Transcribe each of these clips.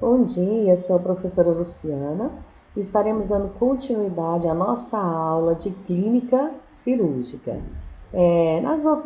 Bom dia, sou a professora Luciana e estaremos dando continuidade à nossa aula de clínica cirúrgica.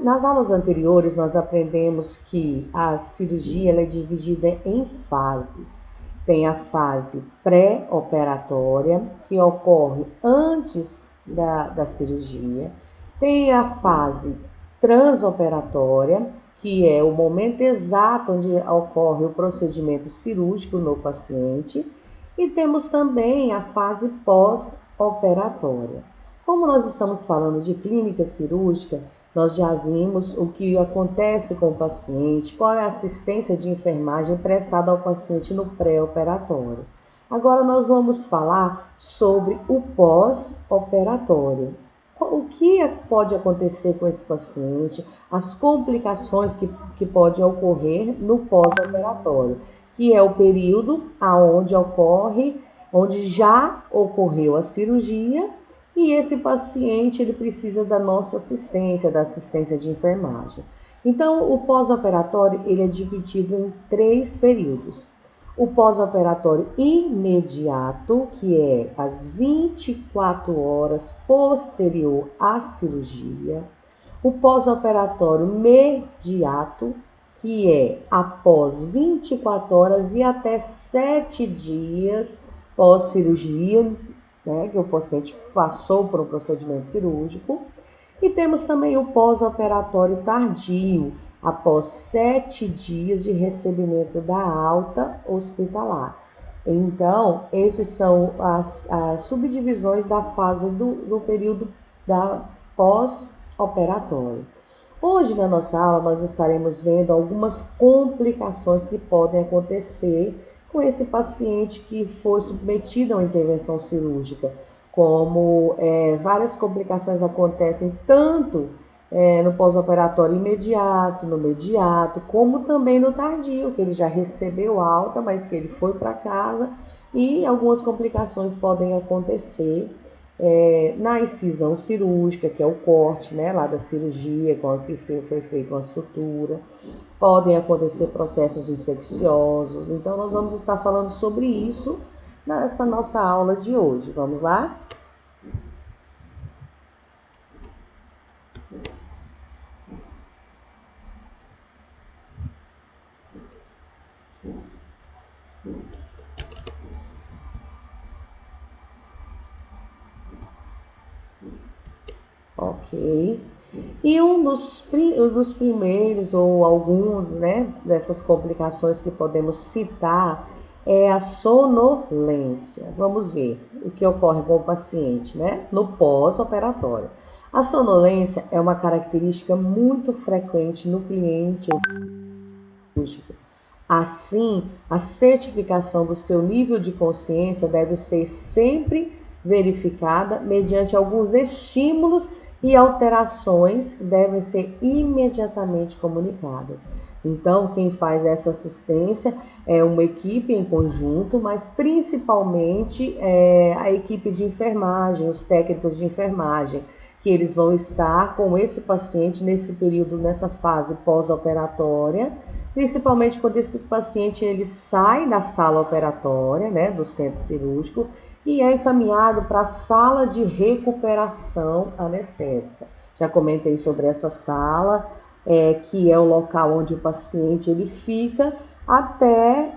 Nas aulas anteriores, nós aprendemos que a cirurgia ela é dividida em fases. Tem a fase pré-operatória, que ocorre antes da cirurgia. Tem a fase transoperatória, que é o momento exato onde ocorre o procedimento cirúrgico no paciente, e temos também a fase pós-operatória. Como nós estamos falando de clínica cirúrgica, nós já vimos o que acontece com o paciente, qual é a assistência de enfermagem prestada ao paciente no pré-operatório. Agora nós vamos falar sobre o pós-operatório. O que pode acontecer com esse paciente, as complicações que podem ocorrer no pós-operatório, que é o período onde já ocorreu a cirurgia e esse paciente ele precisa da nossa assistência, da assistência de enfermagem. Então, o pós-operatório ele é dividido em 3 períodos. O pós-operatório imediato, que é as 24 horas posterior à cirurgia. O pós-operatório mediato, que é após 24 horas e até 7 dias pós-cirurgia, né, que o paciente passou por um procedimento cirúrgico. E temos também o pós-operatório tardio, após 7 dias de recebimento da alta hospitalar. Então, esses são as subdivisões da fase do período da pós-operatório. Hoje, na nossa aula, nós estaremos vendo algumas complicações que podem acontecer com esse paciente que foi submetido a uma intervenção cirúrgica, como várias complicações acontecem tanto no pós-operatório imediato, no mediato, como também no tardio, que ele já recebeu alta, mas que ele foi para casa e algumas complicações podem acontecer na incisão cirúrgica, que é o corte, né, lá da cirurgia, com que foi feita uma sutura. Podem acontecer processos infecciosos. Então, nós vamos estar falando sobre isso nessa nossa aula de hoje. Vamos lá? Ok. E um dos primeiros, ou alguns, né, dessas complicações que podemos citar é a sonolência. Vamos ver o que ocorre com o paciente, né, no pós-operatório. A sonolência é uma característica muito frequente no cliente cirúrgico. Assim, a certificação do seu nível de consciência deve ser sempre verificada mediante alguns estímulos e alterações que devem ser imediatamente comunicadas. Então, quem faz essa assistência é uma equipe em conjunto, mas principalmente a equipe de enfermagem, os técnicos de enfermagem, que eles vão estar com esse paciente nesse período, nessa fase pós-operatória, principalmente quando esse paciente ele sai da sala operatória, né, do centro cirúrgico, e é encaminhado para a sala de recuperação anestésica. Já comentei sobre essa sala, que é o local onde o paciente ele fica até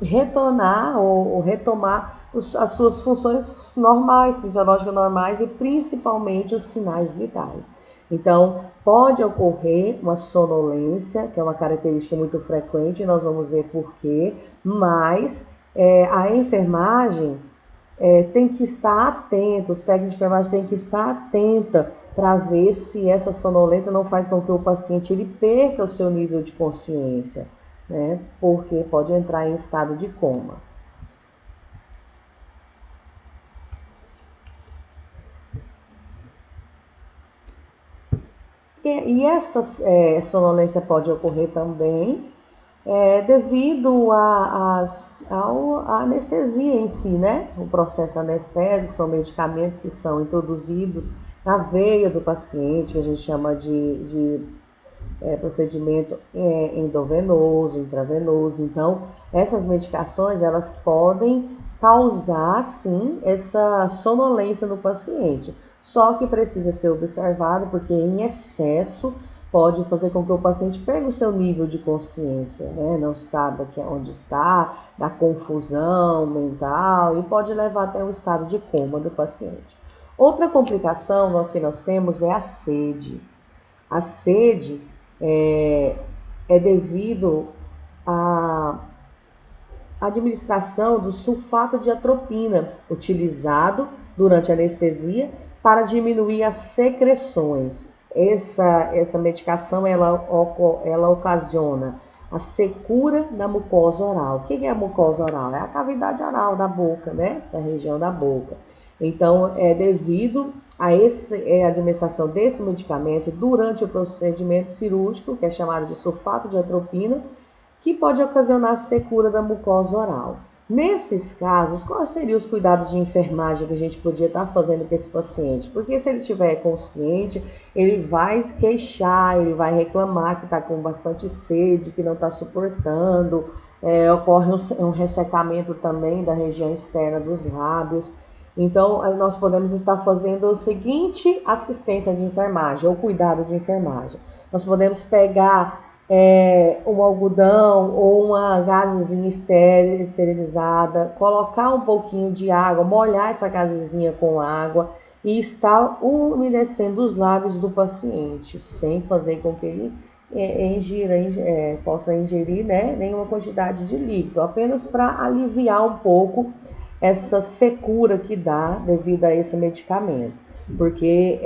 retornar ou retomar as suas funções normais, fisiológicas normais e principalmente os sinais vitais. Então, pode ocorrer uma sonolência, que é uma característica muito frequente, nós vamos ver por quê, mas a enfermagem tem que estar atenta, os técnicos de enfermagem têm que estar atenta para ver se essa sonolência não faz com que o paciente ele perca o seu nível de consciência, né? Porque pode entrar em estado de coma. E essa sonolência pode ocorrer também devido à anestesia em si, né? O processo anestésico são medicamentos que são introduzidos na veia do paciente, que a gente chama de procedimento endovenoso, intravenoso. Então, essas medicações, elas podem causar, sim, essa sonolência no paciente. Só que precisa ser observado, porque em excesso pode fazer com que o paciente perca o seu nível de consciência, né? Não sabe onde está, da confusão mental, e pode levar até um estado de coma do paciente. Outra complicação que nós temos é a sede. A sede é devido à administração do sulfato de atropina, utilizado durante a anestesia para diminuir as secreções. Essa medicação ela ocasiona a secura da mucosa oral. O que é a mucosa oral? É a cavidade oral da boca, né? Da região da boca. Então, é devido a administração desse medicamento durante o procedimento cirúrgico, que é chamado de sulfato de atropina, que pode ocasionar secura da mucosa oral. Nesses casos, quais seriam os cuidados de enfermagem que a gente podia estar fazendo com esse paciente? Porque se ele estiver consciente, ele vai queixar, ele vai reclamar que está com bastante sede, que não está suportando, ocorre um ressecamento também da região externa dos lábios. Então, nós podemos estar fazendo o seguinte assistência de enfermagem, ou cuidado de enfermagem. Nós podemos pegar um algodão ou uma gazezinha esterilizada, colocar um pouquinho de água, molhar essa gazezinha com água e estar umedecendo os lábios do paciente, sem fazer com que ele possa ingerir, né, nenhuma quantidade de líquido, apenas para aliviar um pouco essa secura que dá devido a esse medicamento. Porque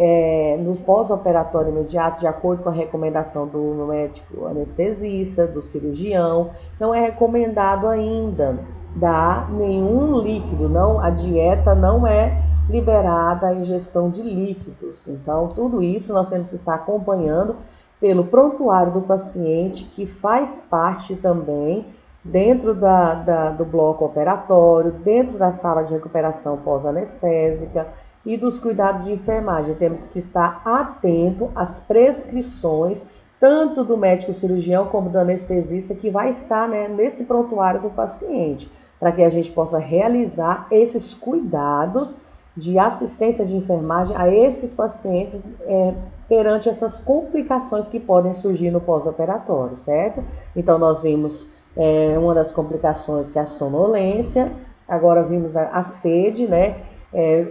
no pós-operatório imediato, de acordo com a recomendação do médico anestesista, do cirurgião, não é recomendado ainda dar nenhum líquido, a dieta não é liberada a ingestão de líquidos. Então, tudo isso nós temos que estar acompanhando pelo prontuário do paciente, que faz parte também dentro do bloco operatório, dentro da sala de recuperação pós-anestésica e dos cuidados de enfermagem. Temos que estar atento às prescrições, tanto do médico cirurgião como do anestesista, que vai estar, né, nesse prontuário do paciente, para que a gente possa realizar esses cuidados de assistência de enfermagem a esses pacientes perante essas complicações que podem surgir no pós-operatório, certo? Então, nós vimos uma das complicações, que é a sonolência. Agora vimos a sede, né?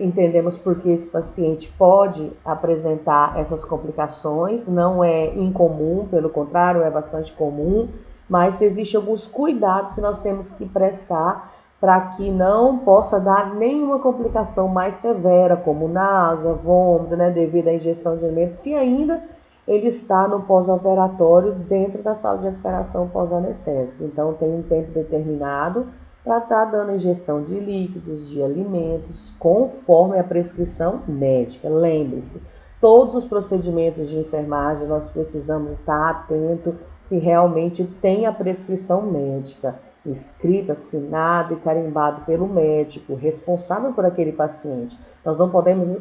Entendemos por que esse paciente pode apresentar essas complicações. Não é incomum, pelo contrário, é bastante comum, mas existem alguns cuidados que nós temos que prestar para que não possa dar nenhuma complicação mais severa, como náusea, vômito, né, devido à ingestão de alimentos, se ainda ele está no pós-operatório dentro da sala de recuperação pós-anestésica. Então, tem um tempo determinado para estar dando ingestão de líquidos, de alimentos, conforme a prescrição médica. Lembre-se, todos os procedimentos de enfermagem nós precisamos estar atento se realmente tem a prescrição médica, escrita, assinado e carimbado pelo médico responsável por aquele paciente. Nós não podemos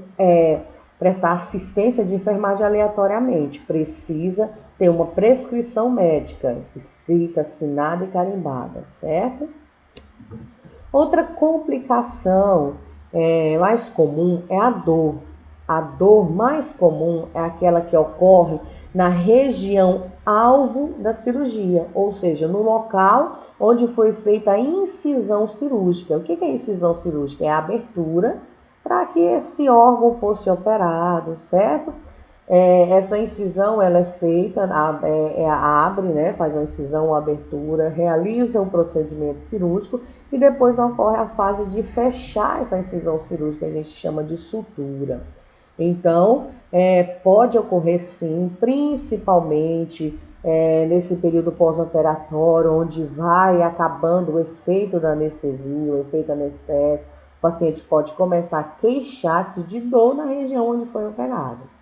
prestar assistência de enfermagem aleatoriamente. Precisa ter uma prescrição médica escrita, assinada e carimbada, certo? Outra complicação mais comum é a dor. A dor mais comum é aquela que ocorre na região alvo da cirurgia, ou seja, no local onde foi feita a incisão cirúrgica. O que é incisão cirúrgica? É a abertura para que esse órgão fosse operado, certo? Essa incisão ela é feita, abre, né, faz uma incisão ou abertura, realiza um procedimento cirúrgico e depois ocorre a fase de fechar essa incisão cirúrgica, que a gente chama de sutura. Então, pode ocorrer sim, principalmente nesse período pós-operatório, onde vai acabando o efeito da anestesia, o efeito anestésico, o paciente pode começar a queixar-se de dor na região onde foi operado.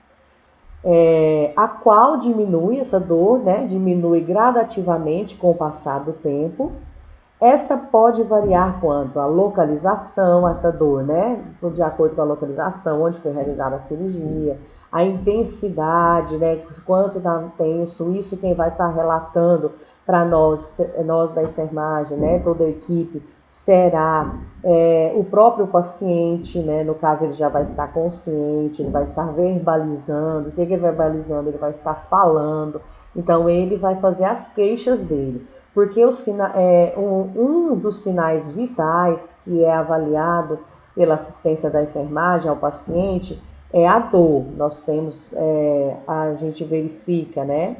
A qual diminui essa dor, né? Diminui gradativamente com o passar do tempo. Esta pode variar quanto à localização, essa dor, né? De acordo com a localização, onde foi realizada a cirurgia, a intensidade, né, quanto está tenso, isso quem vai estar relatando para nós da enfermagem, né, toda a equipe, será o próprio paciente, né, no caso ele já vai estar consciente, ele vai estar verbalizando. O que é verbalizando? Ele vai estar falando, então ele vai fazer as queixas dele, porque um dos sinais vitais que é avaliado pela assistência da enfermagem ao paciente é a dor. Nós temos, a gente verifica, né,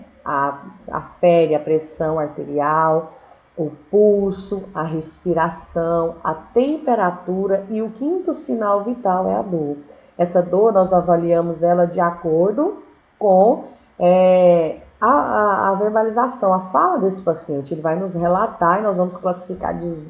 afere a pressão arterial, o pulso, a respiração, a temperatura, e o quinto sinal vital é a dor. Essa dor nós avaliamos ela de acordo com a verbalização, a fala desse paciente. Ele vai nos relatar e nós vamos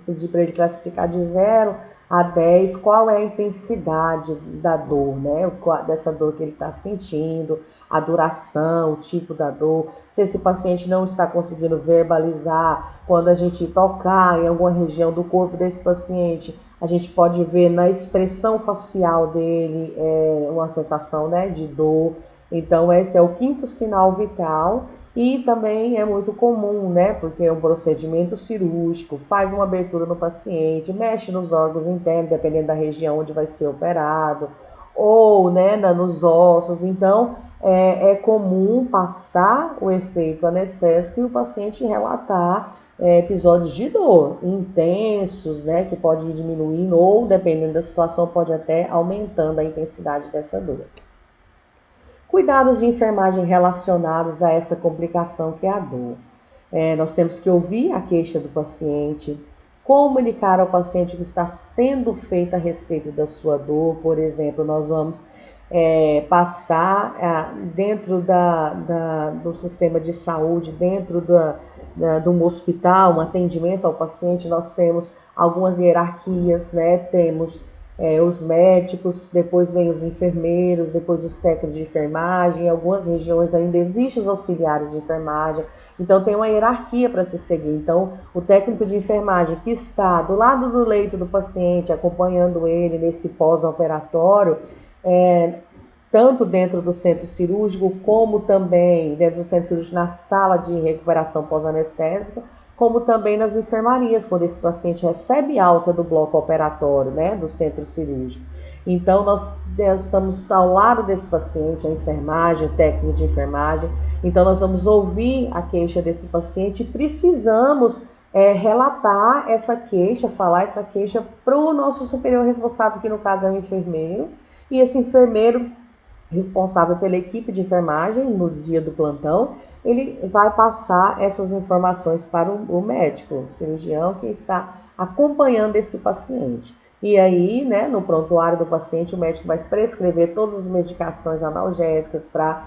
pedir para ele classificar de 0 a 10 qual é a intensidade da dor, né? Dessa dor que ele está sentindo, a duração, o tipo da dor. Se esse paciente não está conseguindo verbalizar, quando a gente tocar em alguma região do corpo desse paciente, a gente pode ver na expressão facial dele uma sensação, né, de dor. Então esse é o quinto sinal vital. E também é muito comum, né, porque é um procedimento cirúrgico, faz uma abertura no paciente, mexe nos órgãos internos, dependendo da região onde vai ser operado, ou, né, nos ossos. Então é comum passar o efeito anestésico e o paciente relatar episódios de dor intensos, né, que pode ir diminuindo ou, dependendo da situação, pode até aumentando a intensidade dessa dor. Cuidados de enfermagem relacionados a essa complicação que é a dor. Nós temos que ouvir a queixa do paciente, comunicar ao paciente o que está sendo feito a respeito da sua dor. Por exemplo, nós vamos passar dentro do sistema de saúde, dentro de um hospital, um atendimento ao paciente, nós temos algumas hierarquias, né? Temos os médicos, depois vem os enfermeiros, depois os técnicos de enfermagem. Em algumas regiões ainda existem os auxiliares de enfermagem. Então tem uma hierarquia para se seguir. Então o técnico de enfermagem que está do lado do leito do paciente, acompanhando ele nesse pós-operatório, tanto dentro do centro cirúrgico, como também dentro do centro cirúrgico na sala de recuperação pós-anestésica, como também nas enfermarias, quando esse paciente recebe alta do bloco operatório, né, do centro cirúrgico. Então, nós estamos ao lado desse paciente, a enfermagem, o técnico de enfermagem. Então, nós vamos ouvir a queixa desse paciente e precisamos relatar essa queixa, falar essa queixa para o nosso superior responsável, que no caso é o enfermeiro, e esse enfermeiro responsável pela equipe de enfermagem no dia do plantão, ele vai passar essas informações para o médico, o cirurgião que está acompanhando esse paciente. E aí, né, no prontuário do paciente, o médico vai prescrever todas as medicações analgésicas para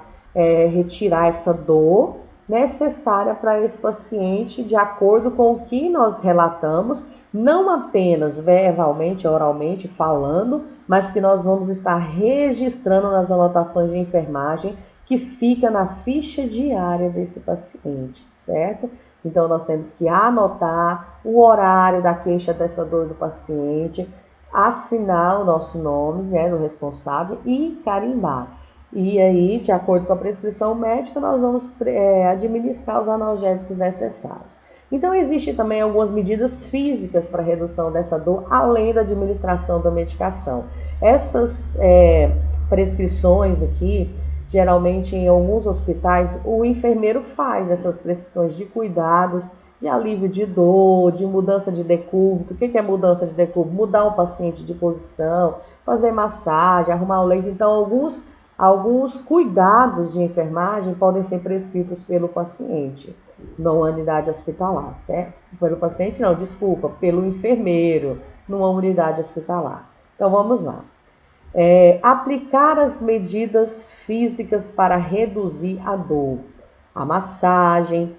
retirar essa dor necessária para esse paciente, de acordo com o que nós relatamos, não apenas verbalmente, oralmente, falando, mas que nós vamos estar registrando nas anotações de enfermagem, que fica na ficha diária desse paciente, certo? Então, nós temos que anotar o horário da queixa dessa dor do paciente, assinar o nosso nome, né, do responsável e carimbar. E aí, de acordo com a prescrição médica, nós vamos administrar os analgésicos necessários. Então, existem também algumas medidas físicas para redução dessa dor, além da administração da medicação. Essas prescrições aqui, geralmente em alguns hospitais, o enfermeiro faz essas prescrições de cuidados, de alívio de dor, de mudança de decúbito. O que é mudança de decúbito? Mudar o paciente de posição, fazer massagem, arrumar o leito. Então, alguns cuidados de enfermagem podem ser prescritos pelo paciente, numa unidade hospitalar, certo? Pelo paciente não, desculpa, pelo enfermeiro, numa unidade hospitalar. Então, vamos lá. Aplicar as medidas físicas para reduzir a dor. A massagem,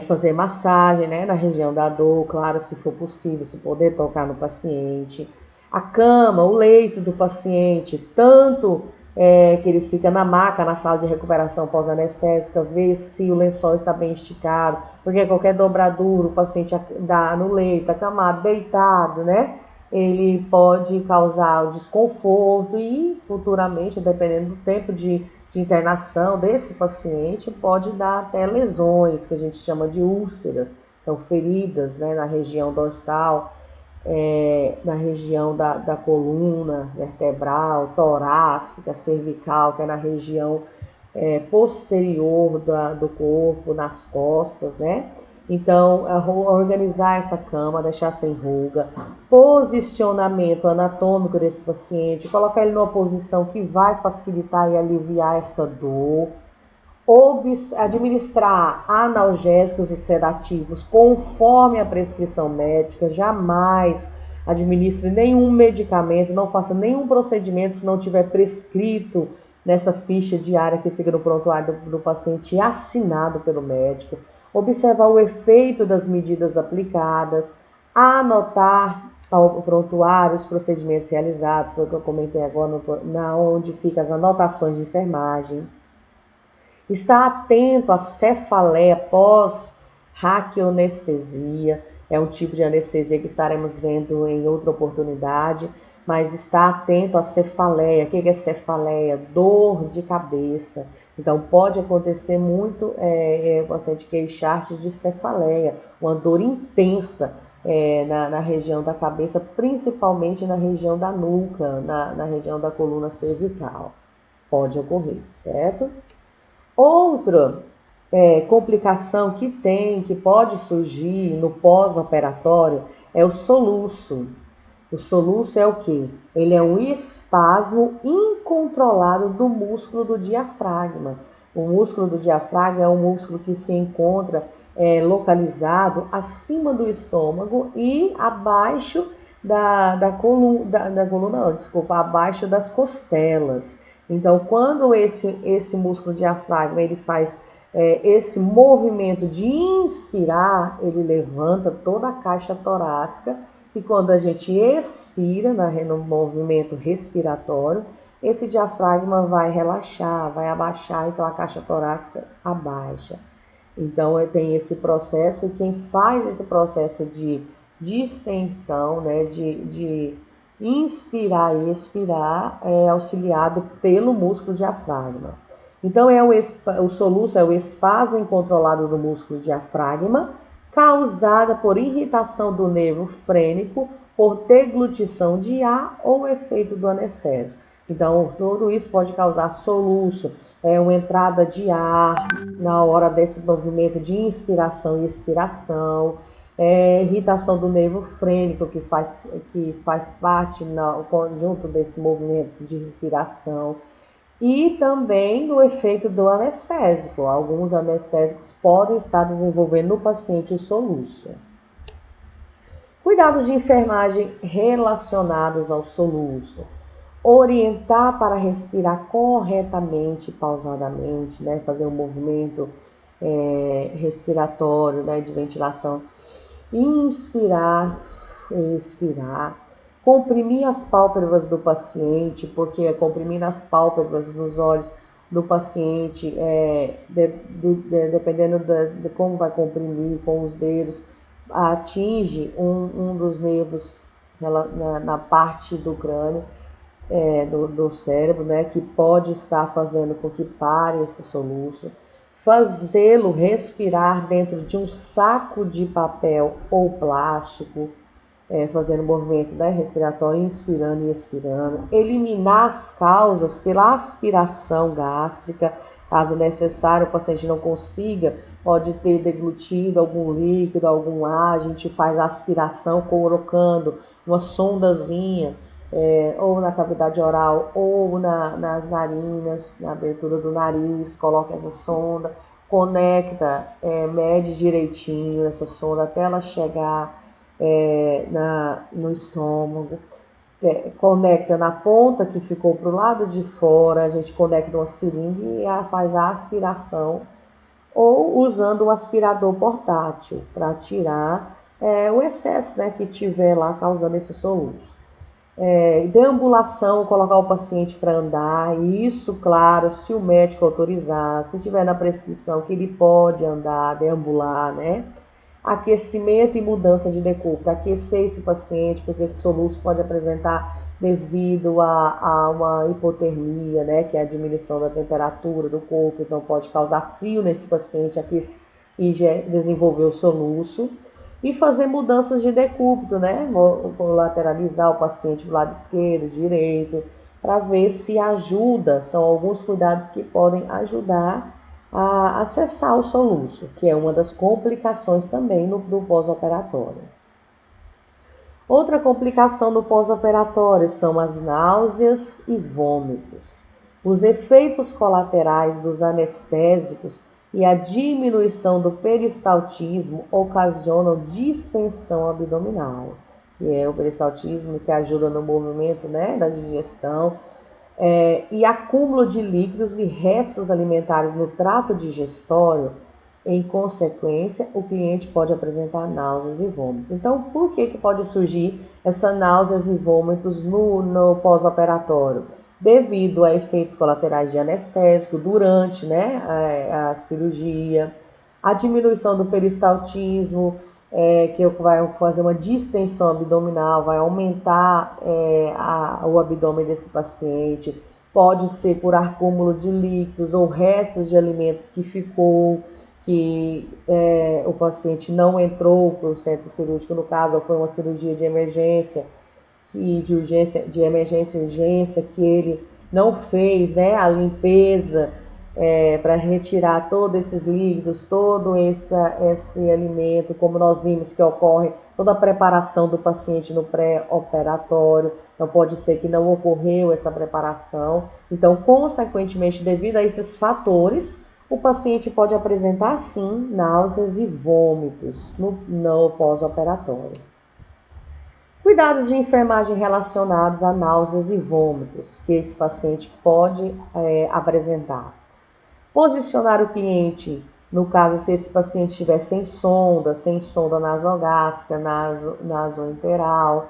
fazer massagem, né, na região da dor, claro, se for possível, se poder tocar no paciente. A cama, o leito do paciente, tanto que ele fica na maca, na sala de recuperação pós-anestésica, ver se o lençol está bem esticado, porque qualquer dobradura o paciente dá no leito, acamado, deitado, né? ele pode causar desconforto e futuramente, dependendo do tempo de internação desse paciente, pode dar até lesões, que a gente chama de úlceras, são feridas, né, na região dorsal, na região da coluna vertebral, torácica, cervical, que é na região posterior do corpo, nas costas, né? Então, organizar essa cama, deixar sem ruga, posicionamento anatômico desse paciente, colocar ele numa posição que vai facilitar e aliviar essa dor, administrar analgésicos e sedativos conforme a prescrição médica, jamais administre nenhum medicamento, não faça nenhum procedimento se não tiver prescrito nessa ficha diária que fica no prontuário do paciente assinado pelo médico, observar o efeito das medidas aplicadas, anotar ao prontuário os procedimentos realizados, foi o que eu comentei agora, onde ficam as anotações de enfermagem. Estar atento à cefaleia pós-raquionestesia, é um tipo de anestesia que estaremos vendo em outra oportunidade, mas estar atento à cefaleia. O que é cefaleia? Dor de cabeça. Então, pode acontecer muito o paciente queixar-se de cefaleia, uma dor intensa na região da cabeça, principalmente na região da nuca, na região da coluna cervical. Pode ocorrer, certo? Outra complicação que pode surgir no pós-operatório é o soluço. O soluço é o quê? Ele é um espasmo incontrolado do músculo do diafragma. O músculo do diafragma é um músculo que se encontra localizado acima do estômago e abaixo abaixo das costelas. Então, quando esse músculo diafragma ele faz esse movimento de inspirar, ele levanta toda a caixa torácica, e quando a gente expira no movimento respiratório, esse diafragma vai relaxar, vai abaixar, então a caixa torácica abaixa. Então tem esse processo, e quem faz esse processo de distensão, né, de inspirar e expirar, é auxiliado pelo músculo diafragma. Então, o soluço é o espasmo incontrolado do músculo diafragma, causada por irritação do nervo frênico, por deglutição de ar ou efeito do anestésico. Então, tudo isso pode causar soluço, uma entrada de ar na hora desse movimento de inspiração e expiração, irritação do nervo frênico, que faz parte no conjunto desse movimento de respiração, e também no efeito do anestésico. Alguns anestésicos podem estar desenvolvendo no paciente o soluço. Cuidados de enfermagem relacionados ao soluço. Orientar para respirar corretamente, pausadamente, né? Fazer um movimento respiratório, né? De ventilação. Inspirar, expirar. Comprimir as pálpebras do paciente, porque comprimir as pálpebras dos olhos do paciente, dependendo de como vai comprimir com os dedos, atinge um dos nervos na parte do crânio, do cérebro, né, que pode estar fazendo com que pare esse soluço. Fazê-lo respirar dentro de um saco de papel ou plástico, fazendo movimento respiratório, inspirando e expirando. Eliminar as causas pela aspiração gástrica, caso necessário, o paciente não consiga, pode ter deglutido algum líquido, algum ar, a gente faz a aspiração colocando uma sondazinha, ou na cavidade oral, ou nas narinas, na abertura do nariz, coloca essa sonda, conecta, mede direitinho essa sonda até ela chegar no estômago, conecta na ponta que ficou para o lado de fora, a gente conecta uma seringa e faz a aspiração, ou usando um aspirador portátil para tirar o excesso, né, que tiver lá causando esse soluço. Deambulação, colocar o paciente para andar, isso, claro, se o médico autorizar, se tiver na prescrição que ele pode andar, deambular, né? aquecimento e mudança de decúbito, aquecer esse paciente, porque esse soluço pode apresentar devido a uma hipotermia, né, que é a diminuição da temperatura do corpo, então pode causar frio nesse paciente e desenvolver o soluço. E fazer mudanças de decúbito, né, lateralizar o paciente do lado esquerdo, direito, para ver se ajuda, são alguns cuidados que podem ajudar a acessar o soluço, que é uma das complicações também do pós-operatório. Outra complicação do pós-operatório são as náuseas e vômitos. Os efeitos colaterais dos anestésicos e a diminuição do peristaltismo ocasionam distensão abdominal, que é o peristaltismo que ajuda no movimento, né, da digestão, e acúmulo de líquidos e restos alimentares no trato digestório. Em consequência, o cliente pode apresentar náuseas e vômitos. Então, por que pode surgir essa náuseas e vômitos no pós-operatório? Devido a efeitos colaterais de anestésico durante, né, a cirurgia, a diminuição do peristaltismo, que vai fazer uma distensão abdominal, vai aumentar o abdômen desse paciente. Pode ser por acúmulo de líquidos ou restos de alimentos que o paciente não entrou para o centro cirúrgico, no caso, ou foi uma cirurgia de emergência, de emergência e urgência, que ele não fez, né, a limpeza para retirar todos esses líquidos, todo esse alimento, como nós vimos que ocorre toda a preparação do paciente no pré-operatório. Então pode ser que não ocorreu essa preparação. Então, consequentemente, devido a esses fatores, o paciente pode apresentar, sim, náuseas e vômitos no pós-operatório. Cuidados de enfermagem relacionados a náuseas e vômitos que esse paciente pode apresentar. Posicionar o cliente, no caso, se esse paciente estiver sem sonda nasogástrica, nasointeral,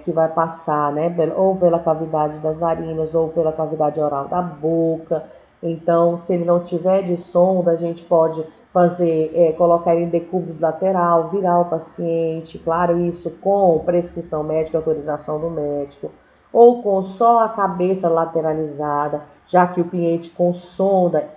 que vai passar, né, ou pela cavidade das narinas ou pela cavidade oral da boca. Então, se ele não tiver de sonda, a gente pode colocar ele em decúbito lateral, virar o paciente, claro, isso com prescrição médica, autorização do médico, ou com só a cabeça lateralizada, já que o cliente com sonda,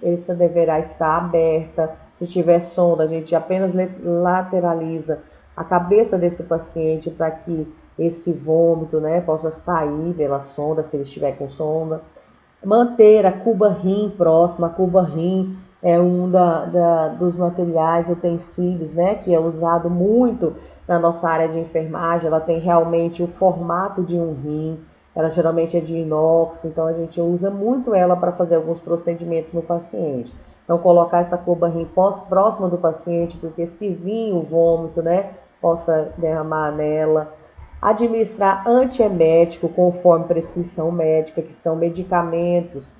esta deverá estar aberta. Se tiver sonda, a gente apenas lateraliza a cabeça desse paciente para que esse vômito, né, possa sair pela sonda, se ele estiver com sonda. Manter a cuba rim próxima. A cuba rim é um dos materiais, utensílios, né, que é usado muito na nossa área de enfermagem. Ela tem realmente o formato de um rim, ela geralmente é de inox, então a gente usa muito ela para fazer alguns procedimentos no paciente. Então, colocar essa cuba rim próxima do paciente, porque se vir o vômito, né, possa derramar nela. Administrar antiemético conforme prescrição médica, que são medicamentos,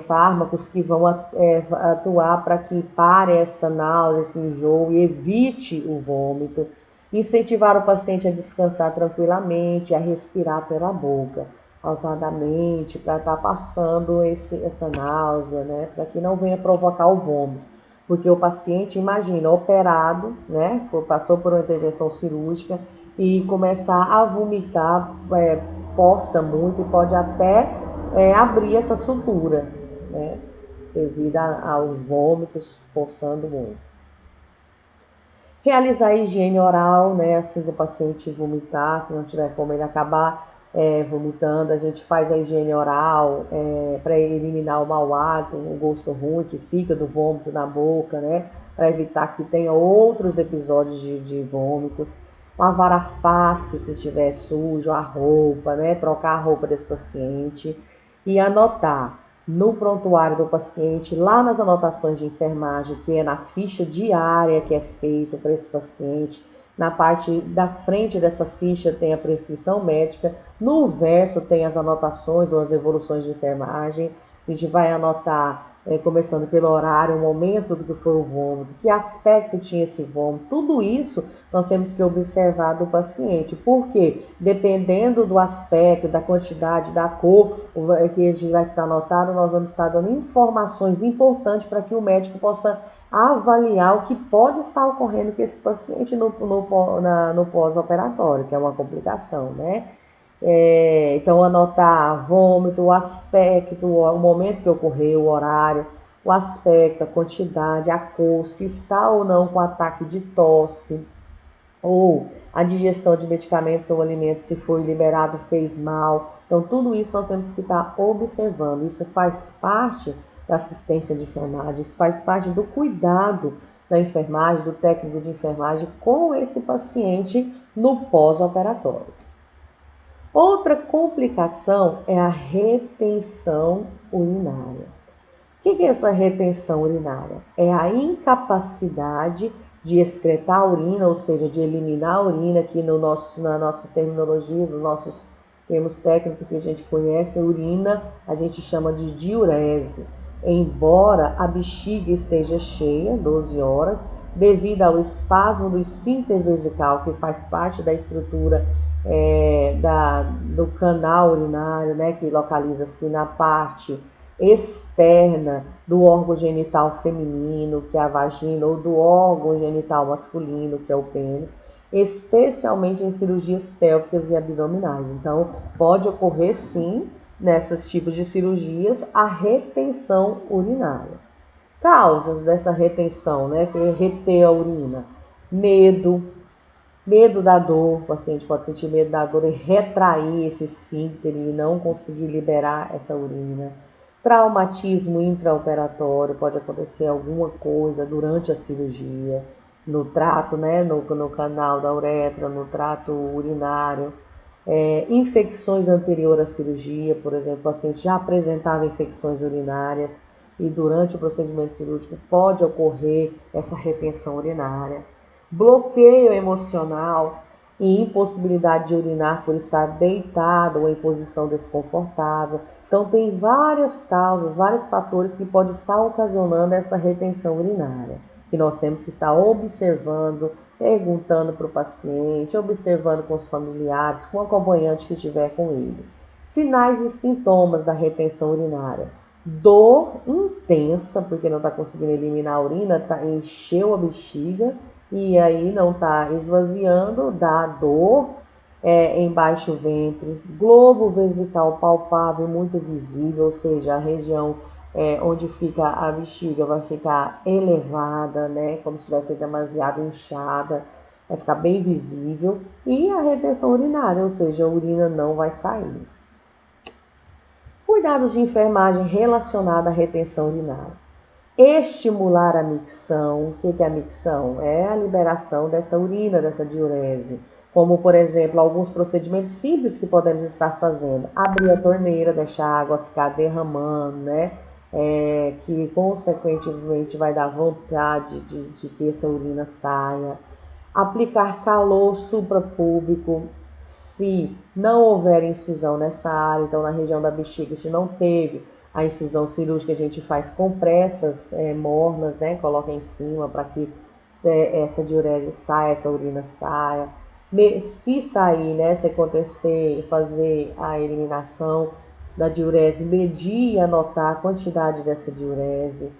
fármacos que vão atuar para que pare essa náusea, esse enjoo e evite o vômito. Incentivar o paciente a descansar tranquilamente, a respirar pela boca, pausadamente, para estar passando essa náusea, né, para que não venha provocar o vômito. Porque o paciente, imagina, operado, né, passou por uma intervenção cirúrgica e começar a vomitar, força muito e pode até abrir essa sutura, né, devido aos vômitos, forçando muito. Realizar a higiene oral, né, assim que o paciente vomitar, se não tiver como ele acabar vomitando, a gente faz a higiene oral para eliminar o mau hálito, o gosto ruim que fica do vômito na boca, né, para evitar que tenha outros episódios de vômitos. Lavar a face se estiver sujo, a roupa, né, trocar a roupa desse paciente e anotar no prontuário do paciente, lá nas anotações de enfermagem, que é na ficha diária que é feita para esse paciente. Na parte da frente dessa ficha tem a prescrição médica, no verso tem as anotações ou as evoluções de enfermagem. A gente vai anotar, começando pelo horário, o momento do que foi o vômito, que aspecto tinha esse vômito, tudo isso nós temos que observar do paciente, porque dependendo do aspecto, da quantidade, da cor que a gente vai estar anotado, nós vamos estar dando informações importantes para que o médico possa avaliar o que pode estar ocorrendo com esse paciente no pós-operatório, que é uma complicação, né? Então, anotar vômito, o aspecto, o momento que ocorreu, o horário, o aspecto, a quantidade, a cor, se está ou não com ataque de tosse, ou a digestão de medicamentos ou alimentos, se foi liberado, fez mal. Então, tudo isso nós temos que estar observando. Isso faz parte da assistência de enfermagem, isso faz parte do cuidado da enfermagem, do técnico de enfermagem com esse paciente no pós-operatório. Outra complicação é a retenção urinária. O que é essa retenção urinária? É a incapacidade de excretar a urina, ou seja, de eliminar a urina, que nas nossas terminologias, nos nossos termos técnicos que a gente conhece, a urina a gente chama de diurese. Embora a bexiga esteja cheia, 12 horas, devido ao espasmo do esfíncter vesical, que faz parte da estrutura do canal urinário, né, que localiza-se na parte externa do órgão genital feminino, que é a vagina, ou do órgão genital masculino, que é o pênis, especialmente em cirurgias pélvicas e abdominais. Então, pode ocorrer sim, nesses tipos de cirurgias, a retenção urinária. Causas dessa retenção, né, que é reter a urina: medo da dor, o paciente pode sentir medo da dor e retrair esse esfíncter e não conseguir liberar essa urina. Traumatismo intraoperatório, pode acontecer alguma coisa durante a cirurgia, no trato, né, no canal da uretra, no trato urinário. Infecções anteriores à cirurgia, por exemplo, o paciente já apresentava infecções urinárias e durante o procedimento cirúrgico pode ocorrer essa retenção urinária. Bloqueio emocional e impossibilidade de urinar por estar deitado ou em posição desconfortável. Então, tem várias causas, vários fatores que podem estar ocasionando essa retenção urinária, que nós temos que estar observando, perguntando para o paciente, observando com os familiares, com o acompanhante que estiver com ele. Sinais e sintomas da retenção urinária: dor intensa, porque não está conseguindo eliminar a urina, encheu a bexiga e aí não está esvaziando, dá dor em baixo ventre, globo vesical palpável muito visível, ou seja, a região onde fica a bexiga vai ficar elevada, né, como se estivesse demasiado inchada, vai ficar bem visível, e a retenção urinária, ou seja, a urina não vai sair. Cuidados de enfermagem relacionados à retenção urinária: estimular a micção. O que é a micção? É a liberação dessa urina, dessa diurese. Como, por exemplo, alguns procedimentos simples que podemos estar fazendo. Abrir a torneira, deixar a água ficar derramando, né? Que consequentemente vai dar vontade de que essa urina saia. Aplicar calor suprapúbico. Se não houver incisão nessa área, então na região da bexiga, se não teve a incisão cirúrgica, a gente faz compressas mornas, né? Coloca em cima para que essa diurese saia, essa urina saia. Se sair, né? Se acontecer, fazer a eliminação da diurese, medir e anotar a quantidade dessa diurese.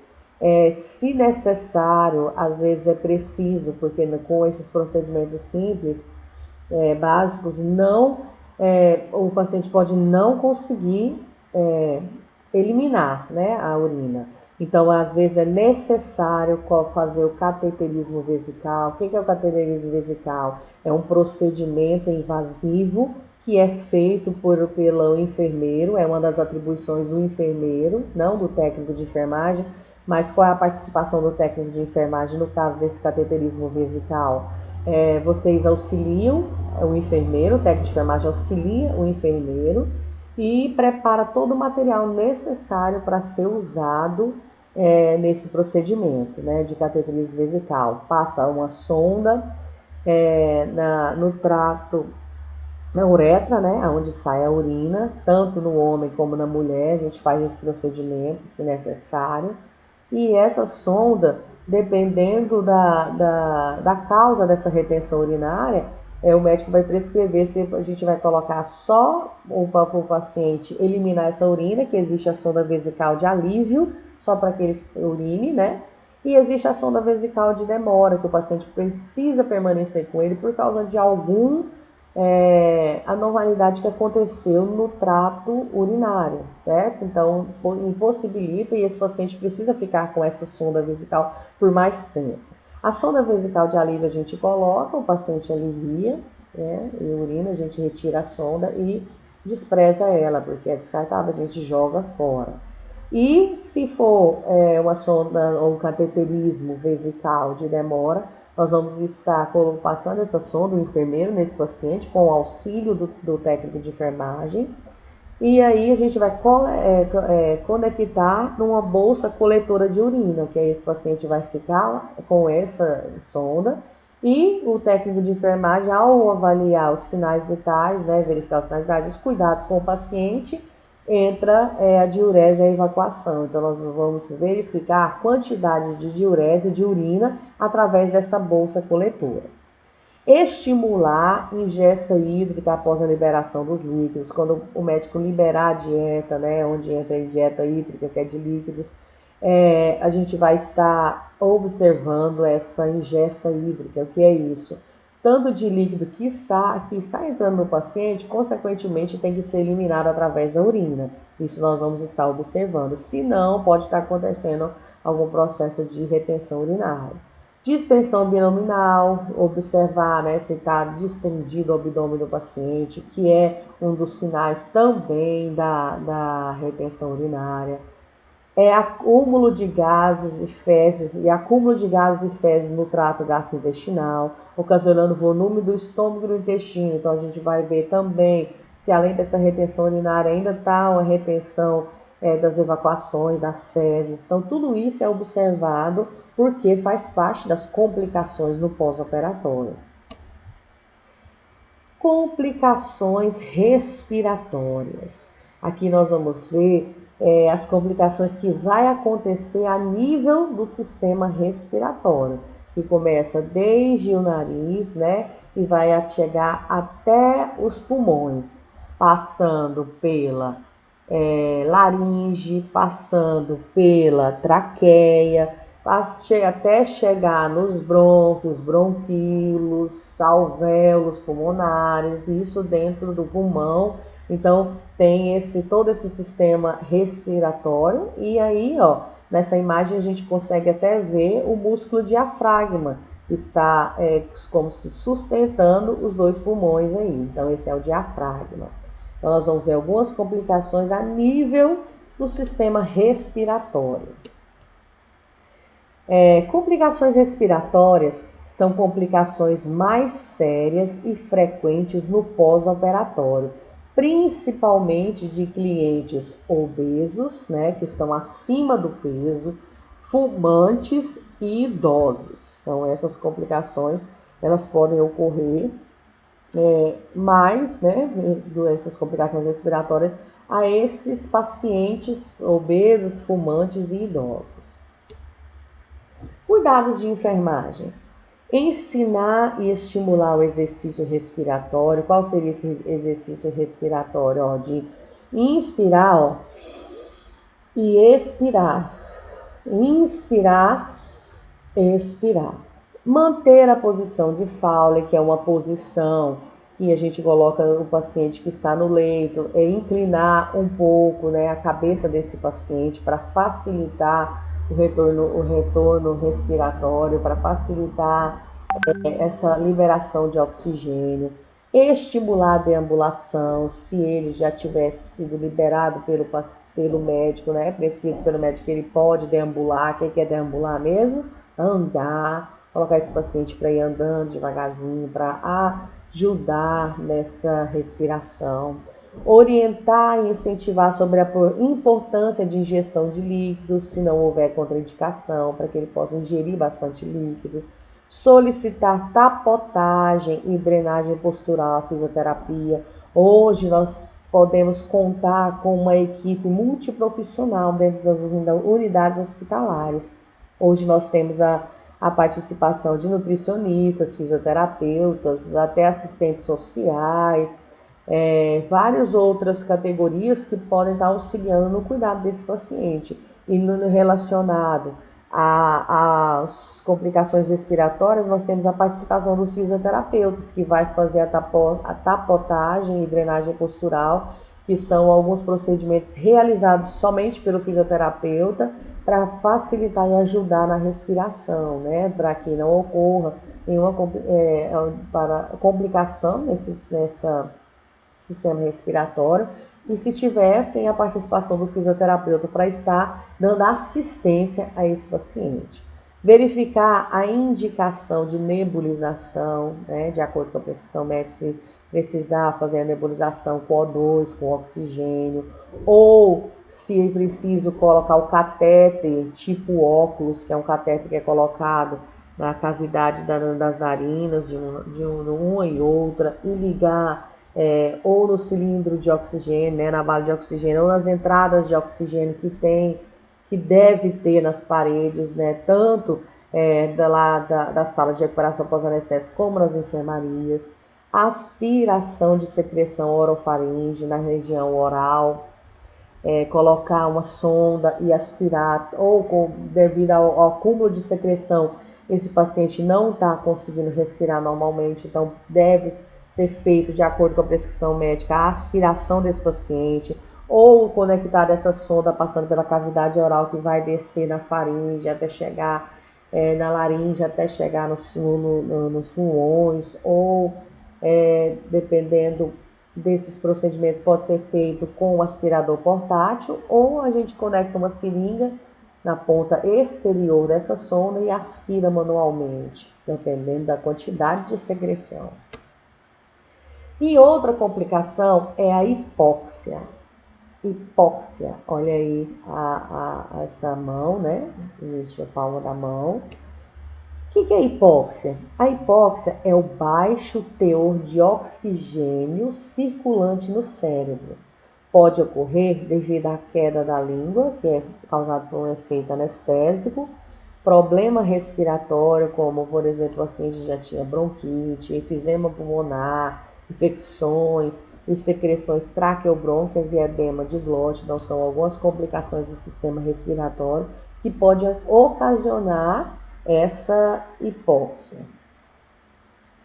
Se necessário, às vezes é preciso, porque com esses procedimentos simples, básicos, o paciente pode não conseguir eliminar, né, a urina. Então, às vezes é necessário fazer o cateterismo vesical. O que é o cateterismo vesical? É um procedimento invasivo que é feito pelo enfermeiro, é uma das atribuições do enfermeiro, não do técnico de enfermagem, mas qual é a participação do técnico de enfermagem no caso desse cateterismo vesical? Vocês auxiliam o enfermeiro, o técnico de enfermagem auxilia o enfermeiro e prepara todo o material necessário para ser usado nesse procedimento, né, de cateterismo vesical. Passa uma sonda no trato, na uretra, né, onde sai a urina, tanto no homem como na mulher, a gente faz esse procedimento, se necessário. E essa sonda, dependendo da causa dessa retenção urinária, o médico vai prescrever se a gente vai colocar só para o paciente eliminar essa urina, que existe a sonda vesical de alívio, só para que ele urine, né? E existe a sonda vesical de demora, que o paciente precisa permanecer com ele por causa de algum anormalidade que aconteceu no trato urinário, certo? Então, impossibilita e esse paciente precisa ficar com essa sonda vesical por mais tempo. A sonda vesical de alívio a gente coloca, o paciente alivia, né, e urina, a gente retira a sonda e despreza ela, porque é descartável, a gente joga fora. E se for uma sonda ou um cateterismo vesical de demora, nós vamos estar passando essa sonda, o enfermeiro, nesse paciente, com o auxílio do técnico de enfermagem. E aí a gente vai conectar numa bolsa coletora de urina, que aí esse paciente vai ficar com essa sonda. E o técnico de enfermagem, ao avaliar os sinais vitais, né, verificar os sinais vitais, os cuidados com o paciente, entra a diurese e a evacuação. Então, nós vamos verificar a quantidade de diurese e de urina através dessa bolsa coletora. Estimular ingesta hídrica após a liberação dos líquidos. Quando o médico liberar a dieta, né, onde entra a dieta hídrica, que é de líquidos, a gente vai estar observando essa ingesta hídrica. O que é isso? Tanto de líquido que está entrando no paciente, consequentemente tem que ser eliminado através da urina. Isso nós vamos estar observando. Se não, pode estar acontecendo algum processo de retenção urinária. Distensão abdominal, observar, né, se está distendido o abdômen do paciente, que é um dos sinais também da retenção urinária. Acúmulo de gases e fezes, no trato gastrointestinal, ocasionando volume do estômago e do intestino. Então, a gente vai ver também se além dessa retenção urinária ainda está uma retenção das evacuações, das fezes. Então, tudo isso é observado porque faz parte das complicações no pós-operatório. Complicações respiratórias. Aqui nós vamos ver as complicações que vai acontecer a nível do sistema respiratório, que começa desde o nariz, né, e vai chegar até os pulmões, passando pela laringe, passando pela traqueia, até chegar nos brônquios, bronquíolos, alvéolos pulmonares, isso dentro do pulmão. Então, tem todo esse sistema respiratório. E aí, ó, nessa imagem a gente consegue até ver o músculo diafragma, que está como se sustentando os dois pulmões aí. Então, esse é o diafragma. Então, nós vamos ver algumas complicações a nível do sistema respiratório. Complicações respiratórias são complicações mais sérias e frequentes no pós-operatório, principalmente de clientes obesos, né, que estão acima do peso, fumantes e idosos. Então, essas complicações elas podem ocorrer mais, né, essas complicações respiratórias a esses pacientes obesos, fumantes e idosos. Cuidados de enfermagem. Ensinar e estimular o exercício respiratório. Qual seria esse exercício respiratório? Ó, de inspirar, ó, e expirar. Inspirar, expirar. Manter a posição de Fowler, que é uma posição que a gente coloca o paciente que está no leito, inclinar um pouco, né, a cabeça desse paciente para facilitar o retorno respiratório, para facilitar essa liberação de oxigênio. Estimular a deambulação, se ele já tivesse sido liberado pelo médico, né, prescrito pelo médico, ele pode deambular. O que é deambular mesmo? Andar, colocar esse paciente para ir andando devagarzinho, para ajudar nessa respiração. Orientar e incentivar sobre a importância de ingestão de líquidos, se não houver contraindicação, para que ele possa ingerir bastante líquido. Solicitar tapotagem e drenagem postural, a fisioterapia. Hoje nós podemos contar com uma equipe multiprofissional dentro das unidades hospitalares. Hoje nós temos a participação de nutricionistas, fisioterapeutas, até assistentes sociais, várias outras categorias que podem estar auxiliando no cuidado desse paciente e no relacionado As complicações respiratórias, nós temos a participação dos fisioterapeutas, que vai fazer a tapotagem e drenagem postural, que são alguns procedimentos realizados somente pelo fisioterapeuta para facilitar e ajudar na respiração, né? Para que não ocorra nenhuma complicação nesse sistema respiratório. E se tiver, tem a participação do fisioterapeuta para estar dando assistência a esse paciente. Verificar a indicação de nebulização, né, de acordo com a prescrição médica, se precisar fazer a nebulização com O2, com oxigênio, ou se preciso colocar o catéter tipo óculos, que é um catéter que é colocado na cavidade das narinas de uma e outra, e ligar ou no cilindro de oxigênio, né, na bala de oxigênio, ou nas entradas de oxigênio que deve ter nas paredes, né, tanto da sala de recuperação pós-anestésico como nas enfermarias, aspiração de secreção orofaringe na região oral, colocar uma sonda e aspirar, ou devido ao acúmulo de secreção, esse paciente não está conseguindo respirar normalmente, então deve ser feito de acordo com a prescrição médica a aspiração desse paciente, ou conectar essa sonda passando pela cavidade oral que vai descer na faringe até chegar na laringe, até chegar nos pulmões, ou dependendo desses procedimentos, pode ser feito com um aspirador portátil, ou a gente conecta uma seringa na ponta exterior dessa sonda e aspira manualmente, dependendo da quantidade de secreção. E outra complicação é a hipóxia. Hipóxia, olha aí essa mão, né? Existe a palma da mão. O que é hipóxia? A hipóxia é o baixo teor de oxigênio circulante no cérebro. Pode ocorrer devido à queda da língua, que é causado por um efeito anestésico, problema respiratório, como, por exemplo, o paciente já tinha bronquite, enfisema pulmonar, infecções e secreções traqueobrônquias e edema de glote, então são algumas complicações do sistema respiratório que pode ocasionar essa hipóxia.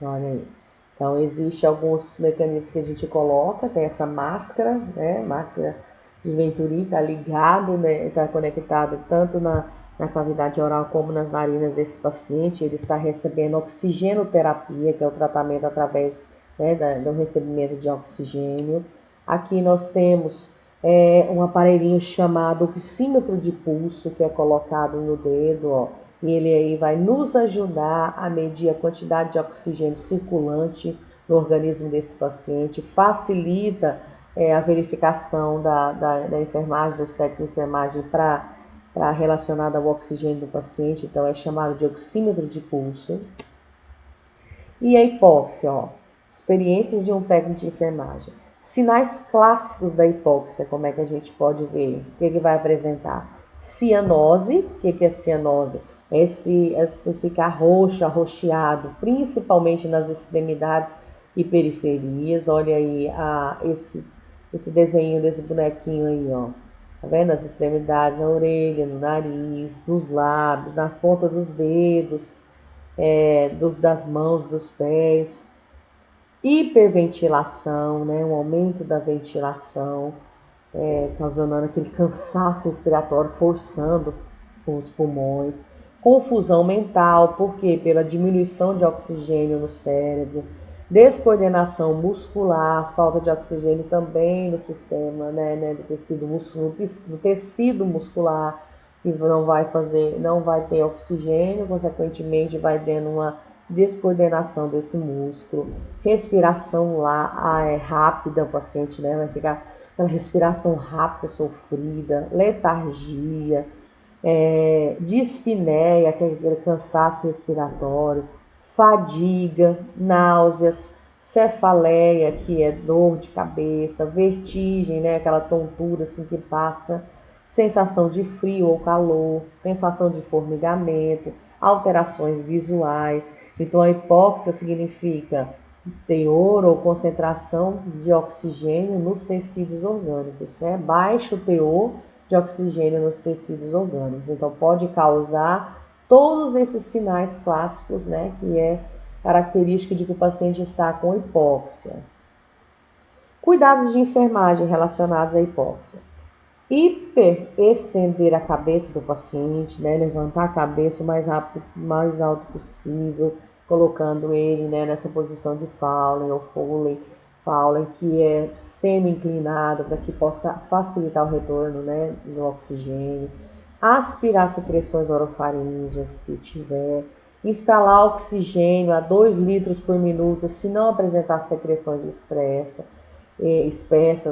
Olha aí. Então, existe alguns mecanismos que a gente coloca, tem essa máscara, né? Máscara de Venturi, está ligado, né? Está conectado tanto na cavidade oral como nas narinas desse paciente. Ele está recebendo oxigenoterapia, que é o tratamento através, né, do recebimento de oxigênio. Aqui nós temos um aparelhinho chamado oxímetro de pulso, que é colocado no dedo, ó. E ele aí vai nos ajudar a medir a quantidade de oxigênio circulante no organismo desse paciente, facilita a verificação da enfermagem, dos técnicos de enfermagem para relacionada ao oxigênio do paciente, então é chamado de oxímetro de pulso. E a hipóxia, ó, experiências de um técnico de enfermagem. Sinais clássicos da hipóxia, como é que a gente pode ver? O que vai apresentar? Cianose, o que é cianose? Esse ficar roxo, arroxeado, principalmente nas extremidades e periferias. Olha aí esse desenho desse bonequinho aí, ó. Tá vendo? Nas extremidades, na orelha, no nariz, nos lábios, nas pontas dos dedos, das mãos, dos pés. Hiperventilação, né? Um aumento da ventilação, causando aquele cansaço respiratório, forçando os pulmões. Confusão mental, por quê? Pela diminuição de oxigênio no cérebro. Descoordenação muscular, falta de oxigênio também no sistema, né, do tecido muscular, que não vai ter oxigênio, consequentemente vai tendo uma descoordenação desse músculo. Respiração rápida, o paciente, né, vai ficar aquela respiração rápida, sofrida, letargia, dispneia, que é aquele cansaço respiratório, fadiga, náuseas, cefaleia, que é dor de cabeça, vertigem, né, aquela tontura assim que passa, sensação de frio ou calor, sensação de formigamento, alterações visuais. Então a hipóxia significa teor ou concentração de oxigênio nos tecidos orgânicos, né? Baixo teor de oxigênio nos tecidos orgânicos. Então, pode causar todos esses sinais clássicos, né, que é característico de que o paciente está com hipóxia. Cuidados de enfermagem relacionados à hipóxia. Hiperestender a cabeça do paciente, né, levantar a cabeça o mais rápido, mais alto possível, colocando ele, né, nessa posição de Fowler ou Fowler, que é semi-inclinado para que possa facilitar o retorno, né, do oxigênio. Aspirar secreções orofaríngeas, se tiver. Instalar oxigênio a 2 litros por minuto, se não apresentar secreções espessas,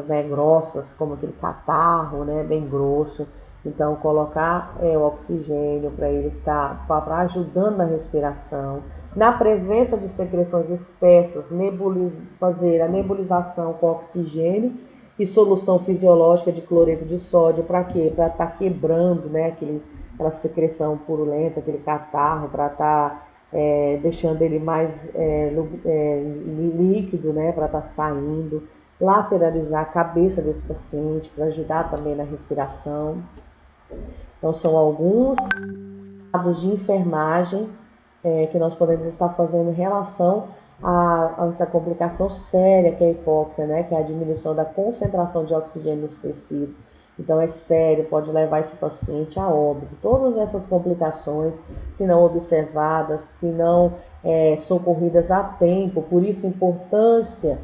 né, grossas, como aquele catarro, né, bem grosso. Então, colocar o oxigênio para ele estar ajudando na respiração. Na presença de secreções espessas, fazer a nebulização com oxigênio e solução fisiológica de cloreto de sódio. Para quê? Para estar quebrando, né, aquela secreção purulenta, aquele catarro, para estar deixando ele mais líquido, né, para estar saindo. Lateralizar a cabeça desse paciente para ajudar também na respiração. Então, são alguns cuidados de enfermagem que nós podemos estar fazendo em relação a essa complicação séria que é a hipóxia, né? Que é a diminuição da concentração de oxigênio nos tecidos. Então, é sério, pode levar esse paciente a óbito. Todas essas complicações, se não observadas, se não socorridas a tempo, por isso a importância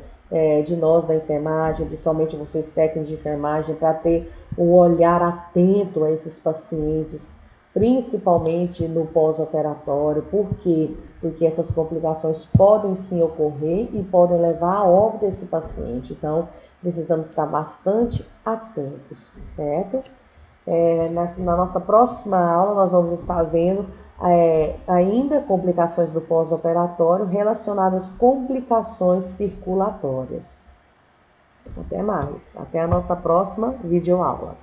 de nós da enfermagem, principalmente vocês técnicos de enfermagem, para ter um olhar atento a esses pacientes, principalmente no pós-operatório. Por quê? Porque essas complicações podem sim ocorrer e podem levar a óbito desse paciente. Então, precisamos estar bastante atentos, certo? Na nossa próxima aula, nós vamos estar vendo ainda complicações do pós-operatório relacionadas às complicações circulatórias. Até mais. Até a nossa próxima videoaula.